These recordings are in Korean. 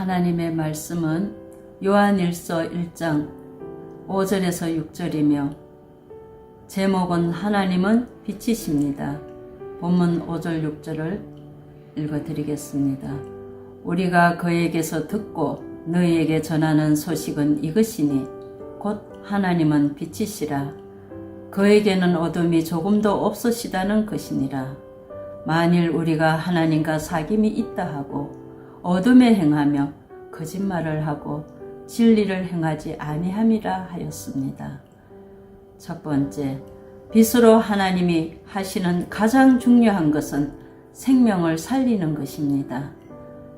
하나님의 말씀은 요한일서 1장 5절에서 6절이며 제목은 하나님은 빛이십니다. 본문 5절 6절을 읽어드리겠습니다. 우리가 그에게서 듣고 너희에게 전하는 소식은 이것이니 곧 하나님은 빛이시라. 그에게는 어둠이 조금도 없으시다는 것이니라. 만일 우리가 하나님과 사귐이 있다 하고 어둠에 행하며 거짓말을 하고 진리를 행하지 아니함이라 하였습니다. 첫 번째, 빛으로 하나님이 하시는 가장 중요한 것은 생명을 살리는 것입니다.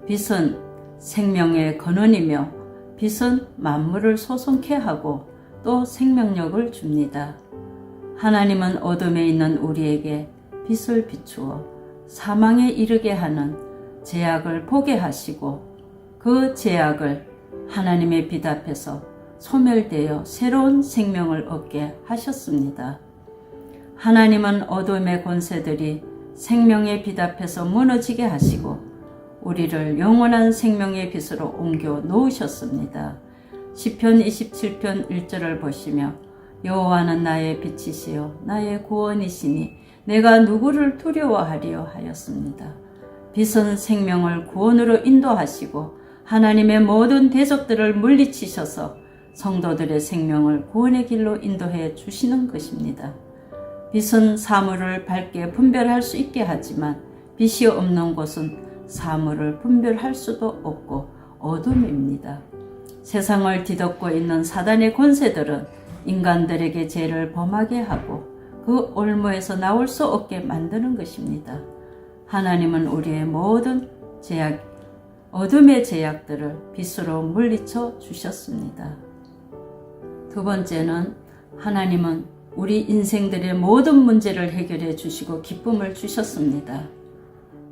빛은 생명의 근원이며 빛은 만물을 소성케 하고 또 생명력을 줍니다. 하나님은 어둠에 있는 우리에게 빛을 비추어 사망에 이르게 하는 죄악을 보게 하시고 그 죄악을 하나님의 빛 앞에서 소멸되어 새로운 생명을 얻게 하셨습니다. 하나님은 어둠의 권세들이 생명의 빛 앞에서 무너지게 하시고 우리를 영원한 생명의 빛으로 옮겨 놓으셨습니다. 시편 27편 1절을 보시며 여호와는 나의 빛이시요 나의 구원이시니 내가 누구를 두려워하리요 하였습니다. 빛은 생명을 구원으로 인도하시고 하나님의 모든 대적들을 물리치셔서 성도들의 생명을 구원의 길로 인도해 주시는 것입니다. 빛은 사물을 밝게 분별할 수 있게 하지만 빛이 없는 곳은 사물을 분별할 수도 없고 어둠입니다. 세상을 뒤덮고 있는 사단의 권세들은 인간들에게 죄를 범하게 하고 그 올무에서 나올 수 없게 만드는 것입니다. 하나님은 우리의 모든 어둠의 죄악들을 빛으로 물리쳐 주셨습니다. 두 번째는 하나님은 우리 인생들의 모든 문제를 해결해 주시고 기쁨을 주셨습니다.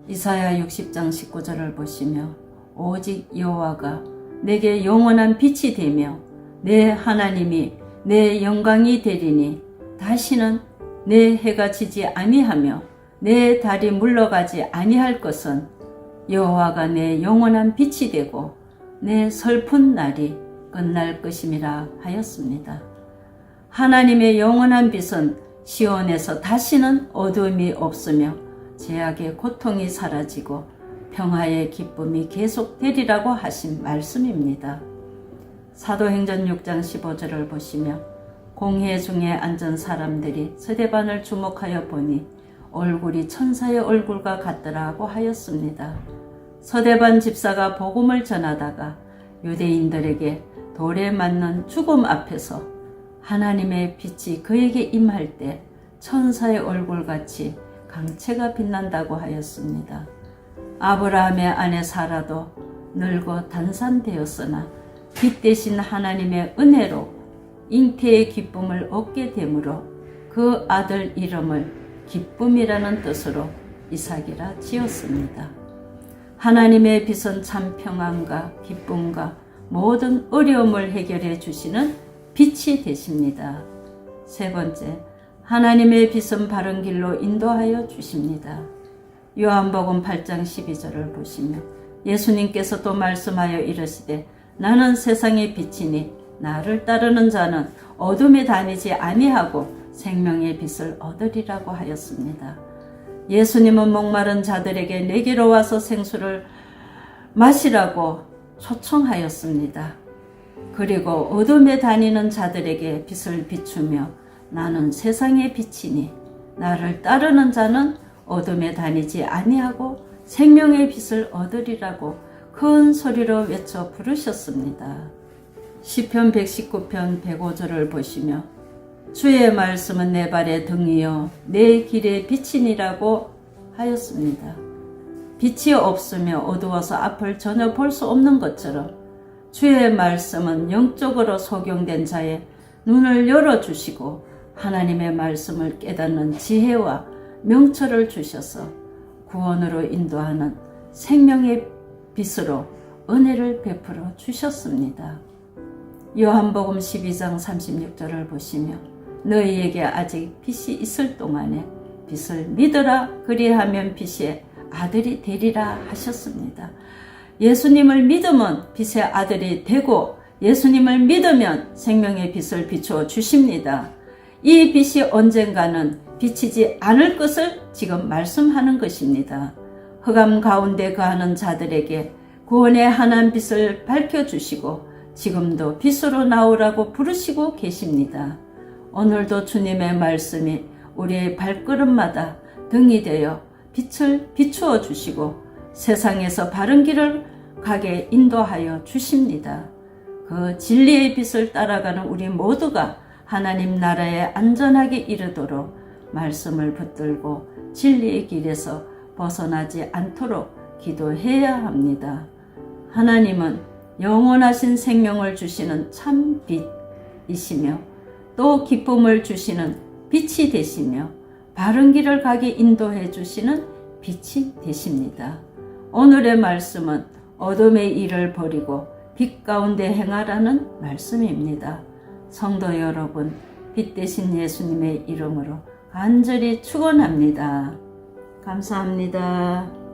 이사야 60장 19절을 보시며 오직 여호와가 내게 영원한 빛이 되며 내 하나님이 내 영광이 되리니 다시는 내 해가 지지 아니하며 내 달이 물러가지 아니할 것은 여호와가 내 영원한 빛이 되고 내 슬픈 날이 끝날 것임이라 하였습니다. 하나님의 영원한 빛은 시온에서 다시는 어두움이 없으며 죄악의 고통이 사라지고 평화의 기쁨이 계속되리라고 하신 말씀입니다. 사도행전 6장 15절을 보시며 공회 중에 앉은 사람들이 서대반을 주목하여 보니 얼굴이 천사의 얼굴과 같더라고 하였습니다. 서대반 집사가 복음을 전하다가 유대인들에게 돌에 맞는 죽음 앞에서 하나님의 빛이 그에게 임할 때 천사의 얼굴같이 강체가 빛난다고 하였습니다. 아브라함의 아내 사라도 늙어 단산되었으나 빛 대신 하나님의 은혜로 잉태의 기쁨을 얻게 되므로 그 아들 이름을 기쁨이라는 뜻으로 이삭이라 지었습니다. 하나님의 빛은 참 평안과 기쁨과 모든 어려움을 해결해 주시는 빛이 되십니다. 세 번째, 하나님의 빛은 바른 길로 인도하여 주십니다. 요한복음 8장 12절을 보시며 예수님께서 또 말씀하여 이르시되 나는 세상의 빛이니 나를 따르는 자는 어둠에 다니지 아니하고 생명의 빛을 얻으리라고 하였습니다. 예수님은 목마른 자들에게 내게로 와서 생수를 마시라고 초청하였습니다. 그리고 어둠에 다니는 자들에게 빛을 비추며 나는 세상의 빛이니 나를 따르는 자는 어둠에 다니지 아니하고 생명의 빛을 얻으리라고 큰 소리로 외쳐 부르셨습니다. 시편 119편 105절을 보시며 주의 말씀은 내 발의 등이요 내 길의 빛이니라고 하였습니다. 빛이 없으며 어두워서 앞을 전혀 볼 수 없는 것처럼 주의 말씀은 영적으로 소경된 자의 눈을 열어주시고 하나님의 말씀을 깨닫는 지혜와 명철을 주셔서 구원으로 인도하는 생명의 빛으로 은혜를 베풀어 주셨습니다. 요한복음 12장 36절을 보시며 너희에게 아직 빛이 있을 동안에 빛을 믿으라 그리하면 빛의 아들이 되리라 하셨습니다. 예수님을 믿으면 빛의 아들이 되고 예수님을 믿으면 생명의 빛을 비추어 주십니다. 이 빛이 언젠가는 비치지 않을 것을 지금 말씀하는 것입니다. 흑암 가운데 거하는 자들에게 구원의 환한 빛을 밝혀주시고 지금도 빛으로 나오라고 부르시고 계십니다. 오늘도 주님의 말씀이 우리의 발걸음마다 등이 되어 빛을 비추어 주시고 세상에서 바른 길을 가게 인도하여 주십니다. 그 진리의 빛을 따라가는 우리 모두가 하나님 나라에 안전하게 이르도록 말씀을 붙들고 진리의 길에서 벗어나지 않도록 기도해야 합니다. 하나님은 영원하신 생명을 주시는 참 빛이시며 또 기쁨을 주시는 빛이 되시며 바른 길을 가게 인도해 주시는 빛이 되십니다. 오늘의 말씀은 어둠의 일을 버리고 빛 가운데 행하라는 말씀입니다. 성도 여러분, 빛 되신 예수님의 이름으로 간절히 축원합니다. 감사합니다.